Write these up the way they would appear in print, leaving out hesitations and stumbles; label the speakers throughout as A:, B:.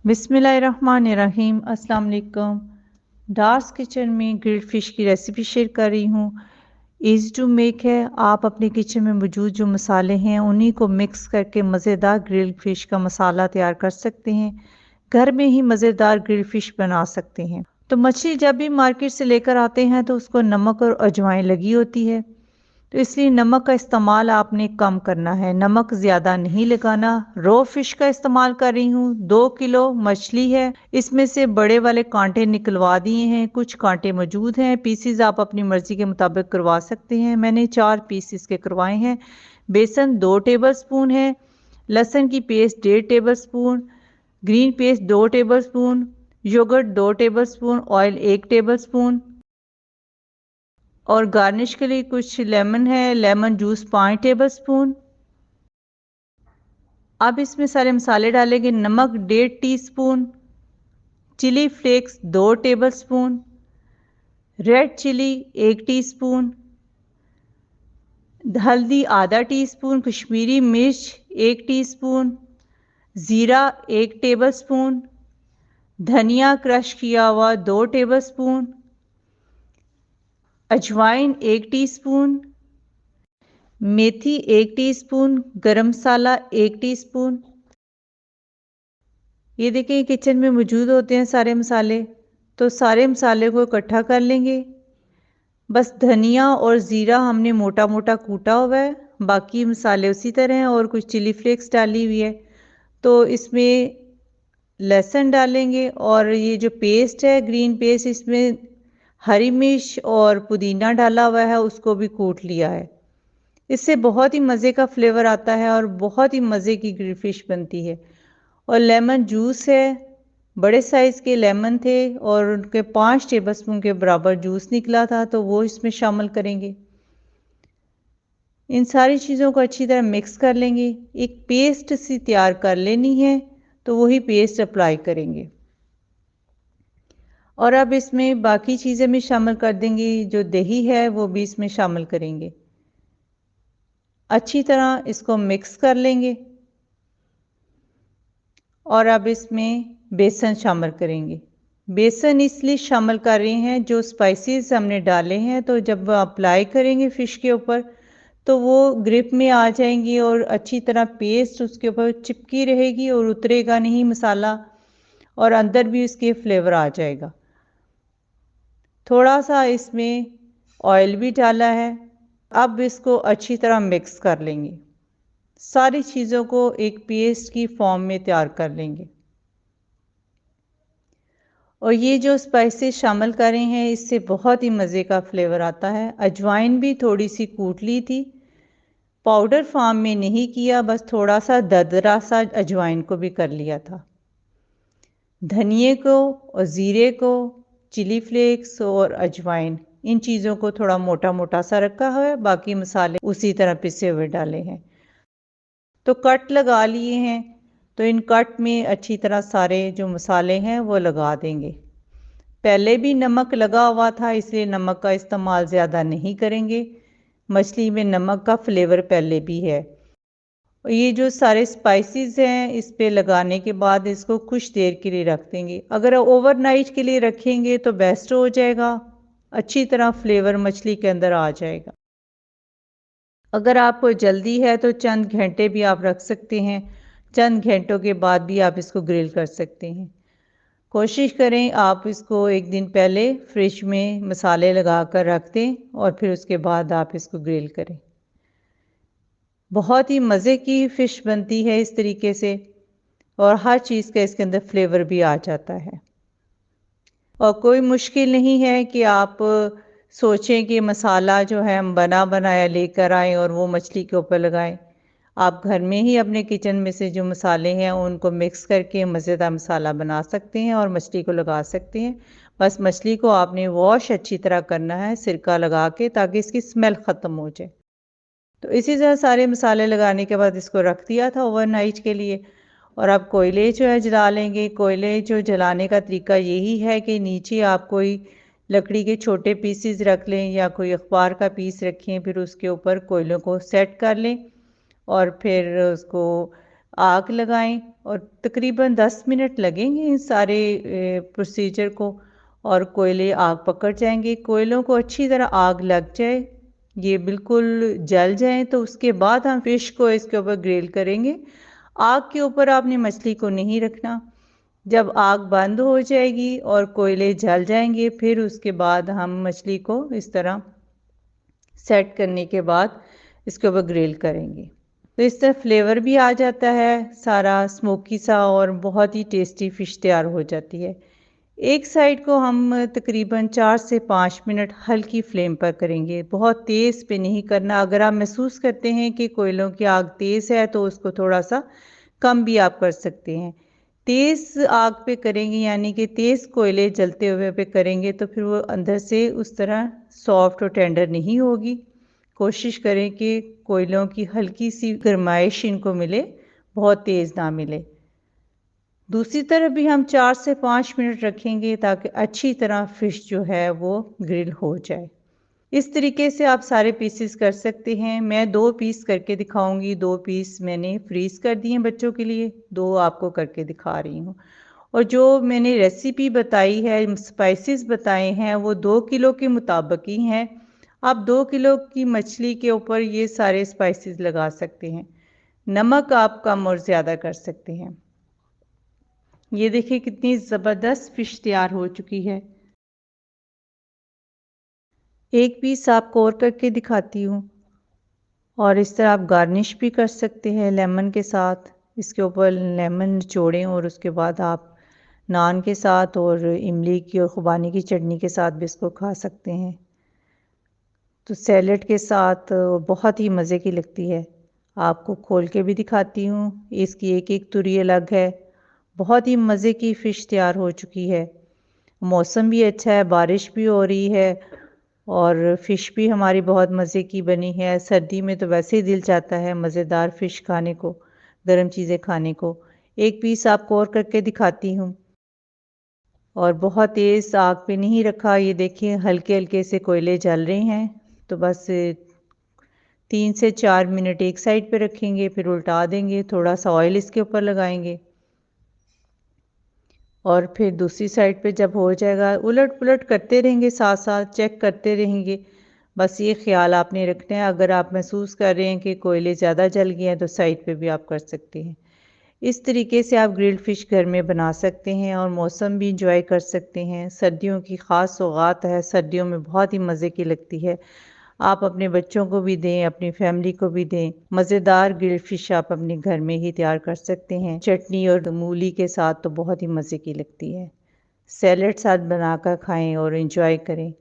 A: बिस्मिल्लाहिर्रहमानिर्रहीम। अस्सलाम वालेकुम। डार्स किचन में ग्रिल्ड फ़िश की रेसिपी शेयर कर रही हूँ। ईज़ी टू मेक है। आप अपने किचन में मौजूद जो मसाले हैं उन्हीं को मिक्स करके मज़ेदार ग्रिल्ड फ़िश का मसाला तैयार कर सकते हैं। घर में ही मज़ेदार ग्रिल्ड फ़िश बना सकते हैं। तो मछली जब भी मार्केट से लेकर आते हैं तो उसको नमक और अजवाइन लगी होती है, तो इसलिए नमक का इस्तेमाल आपने कम करना है, नमक ज़्यादा नहीं लगाना। रो फिश का इस्तेमाल कर रही हूँ। 2 किलो मछली है, इसमें से बड़े वाले कांटे निकलवा दिए हैं, कुछ कांटे मौजूद हैं। पीसीज आप अपनी मर्जी के मुताबिक करवा सकते हैं। मैंने 4 पीसीस के करवाए हैं। बेसन 2 टेबल स्पून है, लहसुन की paste 1.5 tablespoon, green paste 2 tablespoon, yogurt 2 tablespoon, oil 1 tablespoon और गार्निश के लिए कुछ लेमन है, लेमन जूस 5 टेबल स्पून। अब इसमें सारे मसाले डालेंगे। नमक 1.5 teaspoon, chilli flakes 2 tablespoon, red chilli 1 teaspoon, हल्दी आधा टीस्पून, कश्मीरी मिर्च 1 टीस्पून, ज़ीरा 1 टेबल स्पून, धनिया क्रश किया हुआ 2 टेबल स्पून, अजवाइन 1 टीस्पून, मेथी 1 टीस्पून, गरम मसाला 1 टीस्पून। ये देखिए किचन में मौजूद होते हैं सारे मसाले, तो सारे मसाले को इकट्ठा कर लेंगे। बस धनिया और ज़ीरा हमने मोटा मोटा कूटा हुआ है, बाकी मसाले उसी तरह हैं और कुछ चिली फ्लेक्स डाली हुई है। तो इसमें लहसुन डालेंगे और ये जो पेस्ट है ग्रीन पेस्ट, इसमें हरी मिर्च और पुदीना डाला हुआ है, उसको भी कूट लिया है। इससे बहुत ही मज़े का फ्लेवर आता है और बहुत ही मज़े की ग्रिल्ड फिश बनती है। और लेमन जूस है, बड़े साइज़ के लेमन थे और उनके 5 टेबलस्पून के बराबर जूस निकला था, तो वो इसमें शामिल करेंगे। इन सारी चीज़ों को अच्छी तरह मिक्स कर लेंगे। एक पेस्ट सी तैयार कर लेनी है, तो वही पेस्ट अप्लाई करेंगे। और अब इसमें बाकी चीज़ें भी शामिल कर देंगे। जो दही है वो भी इसमें शामिल करेंगे। अच्छी तरह इसको मिक्स कर लेंगे और अब इसमें बेसन शामिल करेंगे। बेसन इसलिए शामिल कर रहे हैं, जो स्पाइसेस हमने डाले हैं तो जब अप्लाई करेंगे फ़िश के ऊपर तो वो ग्रिप में आ जाएंगी और अच्छी तरह पेस्ट उसके ऊपर चिपकी रहेगी और उतरेगा नहीं मसाला, और अंदर भी उसके फ्लेवर आ जाएगा। थोड़ा सा इसमें ऑयल भी डाला है। अब इसको अच्छी तरह मिक्स कर लेंगे। सारी चीज़ों को एक पेस्ट की फॉर्म में तैयार कर लेंगे। और ये जो स्पाइसेस शामिल कर रहे हैं इससे बहुत ही मज़े का फ्लेवर आता है। अजवाइन भी थोड़ी सी कूट ली थी, पाउडर फॉर्म में नहीं किया, बस थोड़ा सा दरदरा सा अजवाइन को भी कर लिया था। धनिए को और ज़ीरे को, चिली फ्लेक्स और अजवाइन, इन चीज़ों को थोड़ा मोटा मोटा सा रखा हुआ है, बाकी मसाले उसी तरह पिसे हुए डाले हैं। तो कट लगा लिए हैं, तो इन कट में अच्छी तरह सारे जो मसाले हैं वो लगा देंगे। पहले भी नमक लगा हुआ था, इसलिए नमक का इस्तेमाल ज़्यादा नहीं करेंगे। मछली में नमक का फ्लेवर पहले भी है। और ये जो सारे स्पाइसेस हैं इस पे लगाने के बाद इसको कुछ देर के लिए रख देंगे। अगर ओवरनाइट के लिए रखेंगे तो बेस्ट हो जाएगा, अच्छी तरह फ्लेवर मछली के अंदर आ जाएगा। अगर आपको जल्दी है तो चंद घंटे भी आप रख सकते हैं, चंद घंटों के बाद भी आप इसको ग्रिल कर सकते हैं। कोशिश करें आप इसको एक दिन पहले फ्रिज में मसाले लगा कर रख दें और फिर उसके बाद आप इसको ग्रिल करें। बहुत ही मज़े की फ़िश बनती है इस तरीके से और हर चीज़ का इसके अंदर फ्लेवर भी आ जाता है। और कोई मुश्किल नहीं है कि आप सोचें कि मसाला जो है हम बना बनाया लेकर आएँ और वो मछली के ऊपर लगाएं। आप घर में ही अपने किचन में से जो मसाले हैं उनको मिक्स करके मज़ेदार मसाला बना सकते हैं और मछली को लगा सकते हैं। बस मछली को आपने वॉश अच्छी तरह करना है सिरका लगा के, ताकि इसकी स्मेल ख़त्म हो जाए। तो इसी तरह सारे मसाले लगाने के बाद इसको रख दिया था ओवरनाइट के लिए। और अब कोयले जो है जला लेंगे। कोयले जो जलाने का तरीका यही है कि नीचे आप कोई लकड़ी के छोटे पीसेस रख लें या कोई अखबार का पीस रखें, फिर उसके ऊपर कोयलों को सेट कर लें और फिर उसको आग लगाएं और तकरीबन 10 मिनट लगेंगे इन सारे प्रोसीजर को और कोयले आग पकड़ जाएंगे। कोयलों को अच्छी तरह आग लग जाए, ये बिल्कुल जल जाएं, तो उसके बाद हम फिश को इसके ऊपर ग्रिल करेंगे। आग के ऊपर आपने मछली को नहीं रखना। जब आग बंद हो जाएगी और कोयले जल जाएंगे, फिर उसके बाद हम मछली को इस तरह सेट करने के बाद इसके ऊपर ग्रिल करेंगे। तो इस तरह फ्लेवर भी आ जाता है सारा स्मोकी सा और बहुत ही टेस्टी फ़िश तैयार हो जाती है। एक साइड को हम तकरीबन 4 से 5 मिनट हल्की फ्लेम पर करेंगे, बहुत तेज़ पे नहीं करना। अगर आप महसूस करते हैं कि कोयलों की आग तेज़ है तो उसको थोड़ा सा कम भी आप कर सकते हैं। तेज़ आग पे करेंगे यानी कि तेज़ कोयले जलते हुए पे करेंगे तो फिर वो अंदर से उस तरह सॉफ्ट और टेंडर नहीं होगी। कोशिश करें कि कोयलों की हल्की सी गर्माइश इनको मिले, बहुत तेज़ ना मिले। दूसरी तरफ भी हम 4 से 5 मिनट रखेंगे ताकि अच्छी तरह फ़िश जो है वो ग्रिल हो जाए। इस तरीके से आप सारे पीसेस कर सकते हैं। मैं 2 पीस करके दिखाऊंगी, 2 पीस मैंने फ्रीज़ कर दिए हैं बच्चों के लिए, 2 आपको करके दिखा रही हूँ। और जो मैंने रेसिपी बताई है, स्पाइसेस बताए हैं, वो 2 किलो के मुताबिक ही हैं। आप 2 किलो की मछली के ऊपर ये सारे स्पाइसेस लगा सकते हैं। नमक आप कम और ज़्यादा कर सकते हैं। ये देखिए कितनी ज़बरदस्त फ़िश तैयार हो चुकी है। एक पीस आपको और करके दिखाती हूँ। और इस तरह आप गार्निश भी कर सकते हैं लेमन के साथ। इसके ऊपर लेमन निचोड़ें और उसके बाद आप नान के साथ और इमली की और खुबानी की चटनी के साथ भी इसको खा सकते हैं। तो सैलेड के साथ बहुत ही मज़े की लगती है। आपको खोल के भी दिखाती हूँ, इसकी एक एक तुरी अलग है। बहुत ही मज़े की फ़िश तैयार हो चुकी है। मौसम भी अच्छा है, बारिश भी हो रही है और फ़िश भी हमारी बहुत मज़े की बनी है। सर्दी में तो वैसे ही दिल चाहता है मज़ेदार फ़िश खाने को, गर्म चीज़ें खाने को। एक पीस आपको और करके दिखाती हूँ। और बहुत तेज़ आग पे नहीं रखा, ये देखिए हल्के-हल्के से कोयले जल रहे हैं। तो बस 3 से 4 मिनट एक साइड पे रखेंगे, फिर उल्टा देंगे, थोड़ा-सा ऑयल इसके ऊपर लगाएँगे। और फिर दूसरी साइड पे जब हो जाएगा, उलट-पुलट करते रहेंगे, साथ-साथ चेक करते रहेंगे। बस ये ख़्याल आपने रखना है, अगर आप महसूस कर रहे हैं कि कोयले ज़्यादा जल गए हैं, तो साइड पे भी आप कर सकते हैं। इस तरीके से आप ग्रिल्ड फ़िश घर में बना सकते हैं और मौसम भी इंजॉय कर सकते हैं। सर्दियों की ख़ास सौगात है, सर्दियों में बहुत ही मज़े की लगती है। आप अपने बच्चों को भी दें, अपनी फैमिली को भी दें। मज़ेदार ग्रिल्ड फ़िश आप अपने घर में ही तैयार कर सकते हैं। चटनी और मूली के साथ तो बहुत ही मज़े की लगती है। सैलेड साथ बनाकर खाएँ और एंजॉय करें।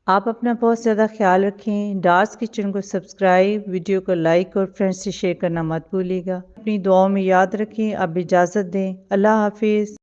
A: आप अपना बहुत ज़्यादा ख़्याल रखें। डार्स किचन को सब्सक्राइब, वीडियो को लाइक और फ्रेंड्स से शेयर करना मत भूलिएगा। अपनी दुआओं में याद रखें। अब इजाज़त दें। अल्लाह हाफ़िज़।